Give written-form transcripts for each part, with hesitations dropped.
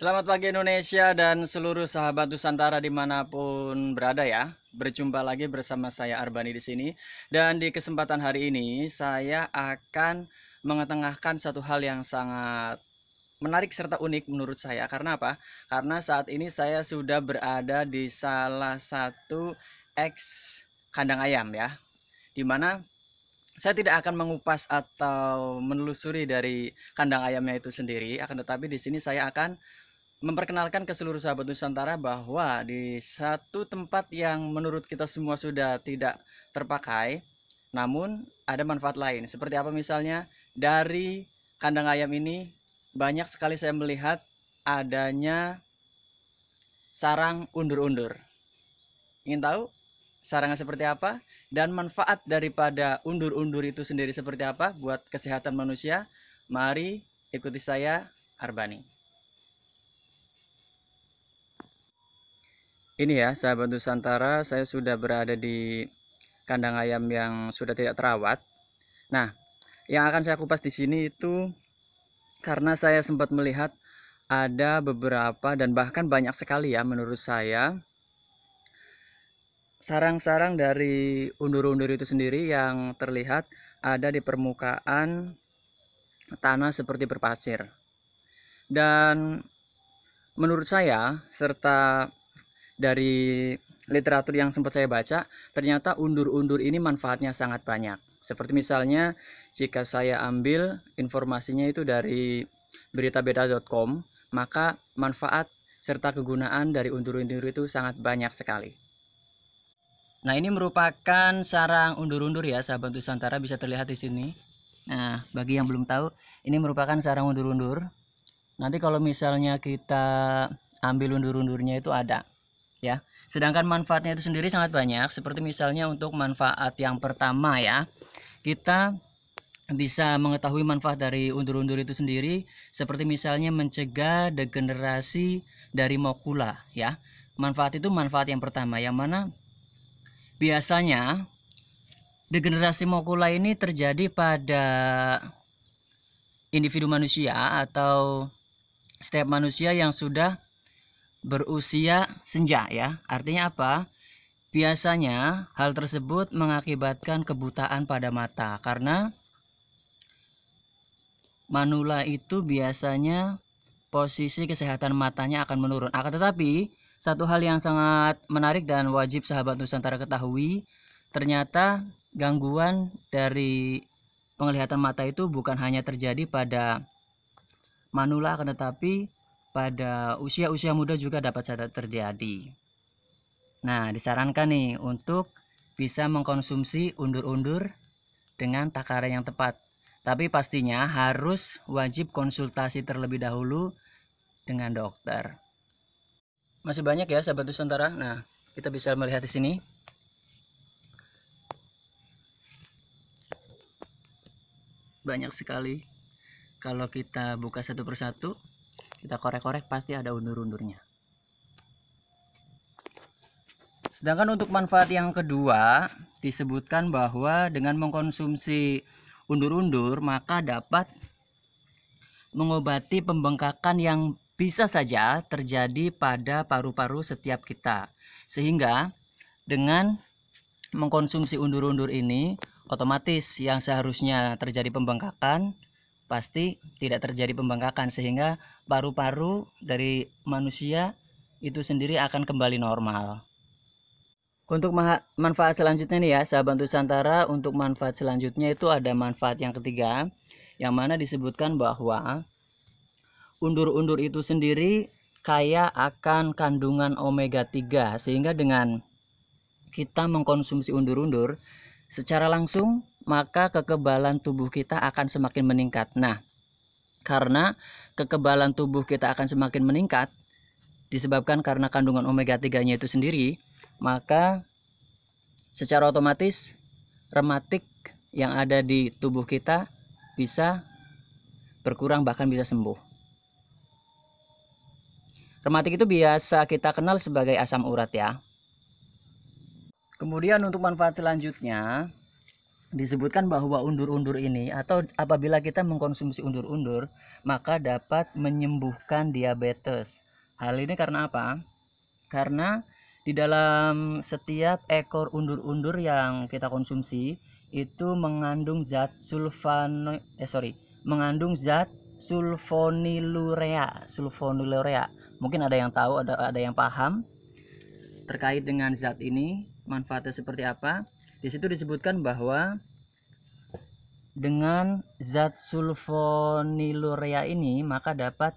Selamat pagi Indonesia dan seluruh sahabat Nusantara dimanapun berada ya. Berjumpa lagi bersama saya Arbani di sini. Dan di kesempatan hari ini saya akan mengetengahkan satu hal yang sangat menarik serta unik menurut saya. Karena apa? Karena saat ini saya sudah berada di salah satu ex kandang ayam ya. Dimana saya tidak akan mengupas atau menelusuri dari kandang ayamnya itu sendiri, akan tetapi di sini saya akan memperkenalkan ke seluruh sahabat Nusantara bahwa di satu tempat yang menurut kita semua sudah tidak terpakai, namun ada manfaat lain. Seperti apa misalnya? Dari kandang ayam ini banyak sekali saya melihat adanya sarang undur-undur. Ingin tahu sarangnya seperti apa dan manfaat daripada undur-undur itu sendiri seperti apa buat kesehatan manusia? Mari ikuti saya, Arbani. Ini ya, sahabat Nusantara, saya sudah berada di kandang ayam yang sudah tidak terawat. Nah, yang akan saya kupas di sini itu karena saya sempat melihat ada beberapa dan bahkan banyak sekali ya menurut saya sarang-sarang dari undur-undur itu sendiri yang terlihat ada di permukaan tanah seperti berpasir. Dan menurut saya serta dari literatur yang sempat saya baca, ternyata undur-undur ini manfaatnya sangat banyak. Seperti misalnya jika saya ambil informasinya itu dari beritabeta.com, maka manfaat serta kegunaan dari undur-undur itu sangat banyak sekali. Nah, ini merupakan sarang undur-undur ya, sahabat Nusantara, bisa terlihat di sini. Nah, bagi yang belum tahu, ini merupakan sarang undur-undur. Nanti kalau misalnya kita ambil undur-undurnya itu ada ya. Sedangkan manfaatnya itu sendiri sangat banyak, seperti misalnya untuk manfaat yang pertama ya. Kita bisa mengetahui manfaat dari undur-undur itu sendiri, seperti misalnya mencegah degenerasi dari makula ya. Manfaat itu manfaat yang pertama, yang mana biasanya degenerasi makula ini terjadi pada individu manusia atau setiap manusia yang sudah berusia senja ya. Artinya apa? Biasanya hal tersebut mengakibatkan kebutaan pada mata karena manula itu biasanya posisi kesehatan matanya akan menurun. Akan tetapi satu hal yang sangat menarik dan wajib sahabat Nusantara ketahui, ternyata gangguan dari penglihatan mata itu bukan hanya terjadi pada manula, akan tetapi pada usia-usia muda juga dapat saja terjadi. Nah, disarankan nih untuk bisa mengkonsumsi undur-undur dengan takaran yang tepat. Tapi pastinya harus wajib konsultasi terlebih dahulu dengan dokter. Masih banyak ya sahabat Nusantara. Nah, kita bisa melihat di sini. Banyak sekali. Kalau kita buka satu persatu, kita korek-korek pasti ada undur-undurnya. Sedangkan untuk manfaat yang kedua, disebutkan bahwa dengan mengkonsumsi undur-undur maka dapat mengobati pembengkakan yang bisa saja terjadi pada paru-paru setiap kita. Sehingga dengan mengkonsumsi undur-undur ini, otomatis yang seharusnya terjadi pembengkakan pasti tidak terjadi pembengkakan, sehingga paru-paru dari manusia itu sendiri akan kembali normal. Untuk manfaat selanjutnya nih ya sahabat Nusantara, untuk manfaat selanjutnya itu ada manfaat yang ketiga, yang mana disebutkan bahwa undur-undur itu sendiri kaya akan kandungan omega 3, sehingga dengan kita mengkonsumsi undur-undur secara langsung maka kekebalan tubuh kita akan semakin meningkat. Nah, karena kekebalan tubuh kita akan semakin meningkat disebabkan karena kandungan omega 3-nya itu sendiri, maka secara otomatis rematik yang ada di tubuh kita bisa berkurang, bahkan bisa sembuh. Rematik itu biasa kita kenal sebagai asam urat ya. Kemudian untuk manfaat selanjutnya, disebutkan bahwa undur-undur ini atau apabila kita mengkonsumsi undur-undur maka dapat menyembuhkan diabetes. Hal ini karena apa? Karena di dalam setiap ekor undur-undur yang kita konsumsi itu mengandung zat sulfonilurea. Mungkin ada yang tahu, ada yang paham terkait dengan zat ini, manfaatnya seperti apa. Di situ disebutkan bahwa dengan zat sulfonilurea ini maka dapat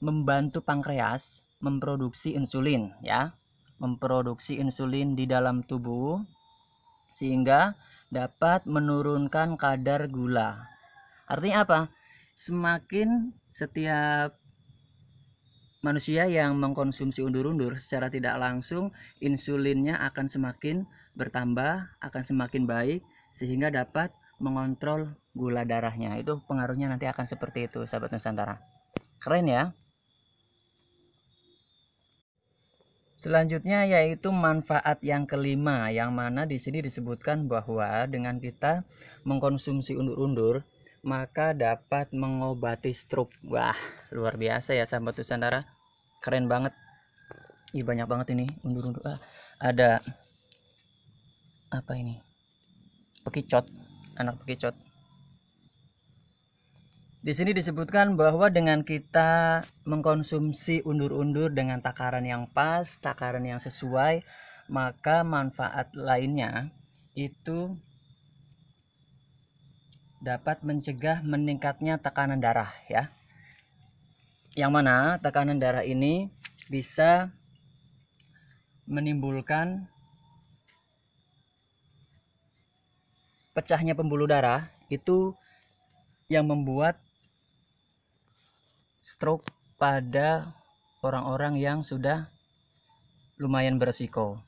membantu pankreas memproduksi insulin ya, memproduksi insulin di dalam tubuh sehingga dapat menurunkan kadar gula. Artinya apa? Semakin setiap manusia yang mengkonsumsi undur-undur secara tidak langsung insulinnya akan semakin bertambah, akan semakin baik sehingga dapat mengontrol gula darahnya. Itu pengaruhnya nanti akan seperti itu, sahabat Nusantara. Keren ya. Selanjutnya yaitu manfaat yang kelima, yang mana di sini disebutkan bahwa dengan kita mengkonsumsi undur-undur maka dapat mengobati stroke. Wah, luar biasa ya sahabat Nusantara. Keren banget. Ih, banyak banget ini undur-undur. Ada apa ini? Pekicot, anak pekicot. Di sini disebutkan bahwa dengan kita mengkonsumsi undur-undur dengan takaran yang pas, takaran yang sesuai, maka manfaat lainnya itu dapat mencegah meningkatnya tekanan darah ya. Yang mana tekanan darah ini bisa menimbulkan pecahnya pembuluh darah, itu yang membuat stroke pada orang-orang yang sudah lumayan beresiko.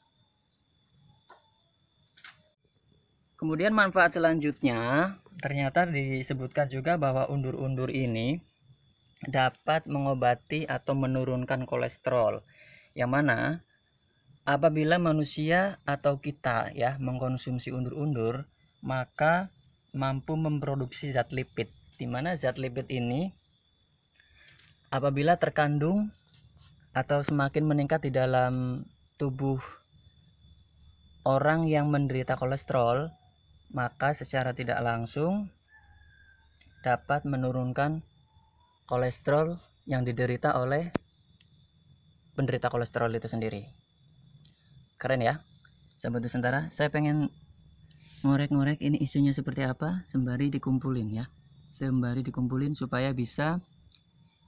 Kemudian manfaat selanjutnya ternyata disebutkan juga bahwa undur-undur ini dapat mengobati atau menurunkan kolesterol, yang mana apabila manusia atau kita ya mengkonsumsi undur-undur maka mampu memproduksi zat lipid, di mana zat lipid ini apabila terkandung atau semakin meningkat di dalam tubuh orang yang menderita kolesterol maka secara tidak langsung dapat menurunkan kolesterol yang diderita oleh penderita kolesterol itu sendiri. Keren ya sahabat Nusantara. Saya pengen ngorek-ngorek ini isinya seperti apa sembari dikumpulin ya, sembari dikumpulin supaya bisa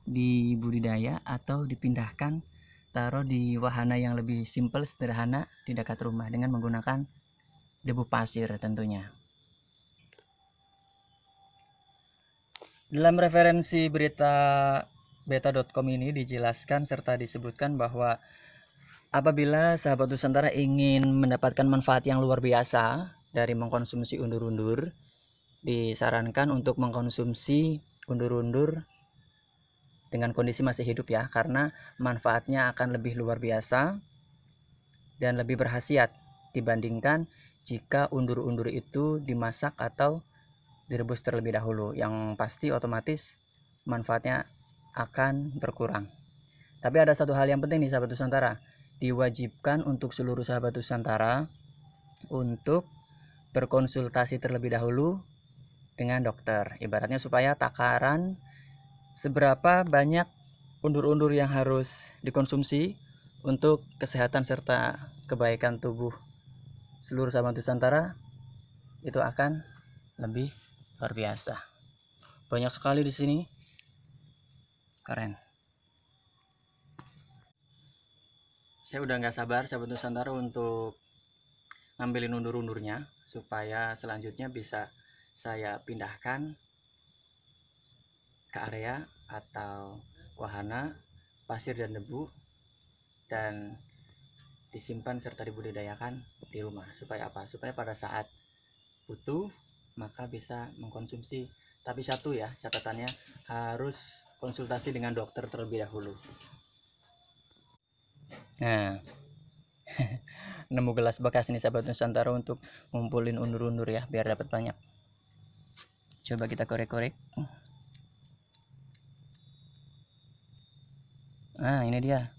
dibudidaya atau dipindahkan taruh di wahana yang lebih simpel, sederhana di dekat rumah dengan menggunakan debu pasir tentunya. Dalam referensi berita beta.com ini dijelaskan serta disebutkan bahwa apabila sahabat Nusantara ingin mendapatkan manfaat yang luar biasa dari mengkonsumsi undur-undur, disarankan untuk mengkonsumsi undur-undur dengan kondisi masih hidup ya, karena manfaatnya akan lebih luar biasa dan lebih berkhasiat dibandingkan jika undur-undur itu dimasak atau direbus terlebih dahulu, yang pasti otomatis manfaatnya akan berkurang. Tapi ada satu hal yang penting nih sahabat Nusantara, diwajibkan untuk seluruh sahabat Nusantara untuk berkonsultasi terlebih dahulu dengan dokter, ibaratnya supaya takaran seberapa banyak undur-undur yang harus dikonsumsi untuk kesehatan serta kebaikan tubuh seluruh sahabat Nusantara itu akan lebih luar biasa. Banyak sekali di sini. Keren. Saya udah nggak sabar sahabat Nusantara untuk ngambilin undur-undurnya supaya selanjutnya bisa saya pindahkan ke area atau wahana pasir dan debu dan disimpan serta dibudidayakan di rumah. Supaya apa? Supaya pada saat butuh maka bisa mengkonsumsi. Tapi satu ya catatannya, harus konsultasi dengan dokter terlebih dahulu. Nah nemu gelas bekas nih sahabat Nusantara untuk ngumpulin undur-undur ya biar dapat banyak. Coba kita korek-korek. Nah, ini dia.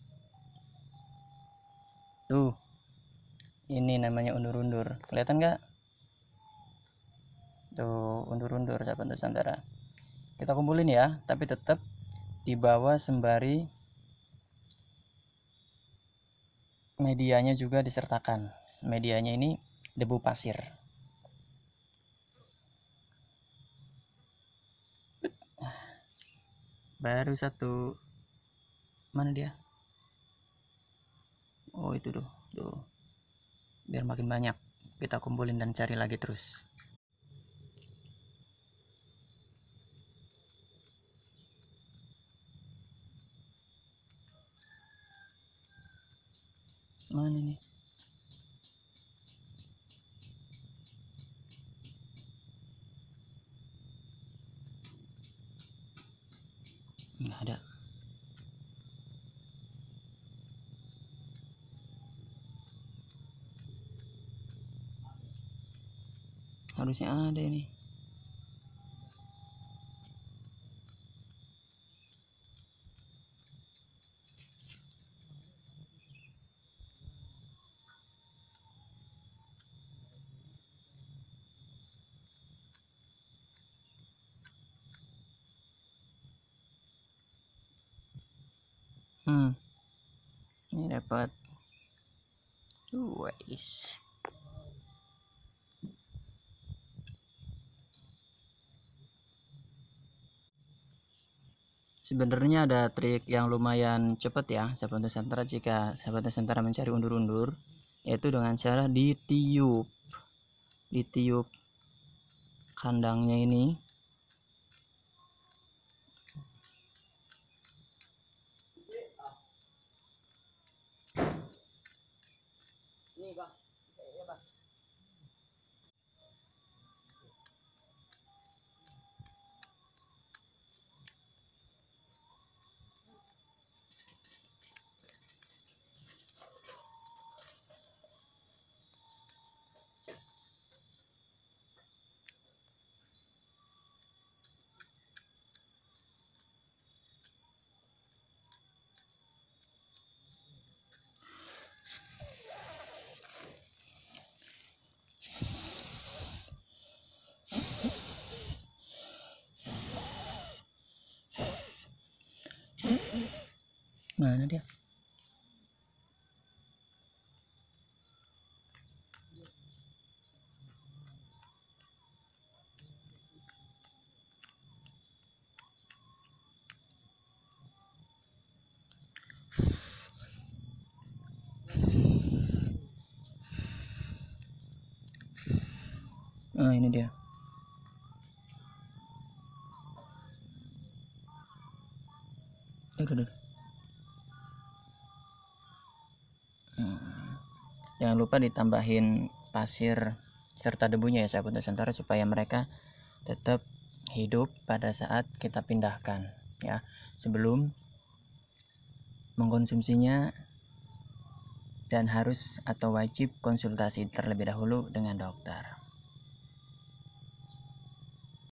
Tuh. Ini namanya undur-undur. Kelihatan nggak? Tuh, undur-undur sahabat Nusantara. Kita kumpulin ya, tapi tetap di bawah sembari medianya juga disertakan. Medianya ini debu pasir. Baru satu. Mana dia? Oh, itu tuh. Biar makin banyak. Kita kumpulin dan cari lagi terus. Mana nih? Nggak ada. Harusnya ada ini. Ini dapat dua is. Sebenarnya ada trik yang lumayan cepat ya sahabat Nusantara jika sahabat Nusantara mencari undur-undur, yaitu dengan cara ditiup kandangnya ini. Mana dia? Nah, ini dia. Aduh. Jangan lupa ditambahin pasir serta debunya ya sahabat Nusantara, supaya mereka tetap hidup pada saat kita pindahkan ya. Sebelum mengkonsumsinya, dan harus atau wajib konsultasi terlebih dahulu dengan dokter.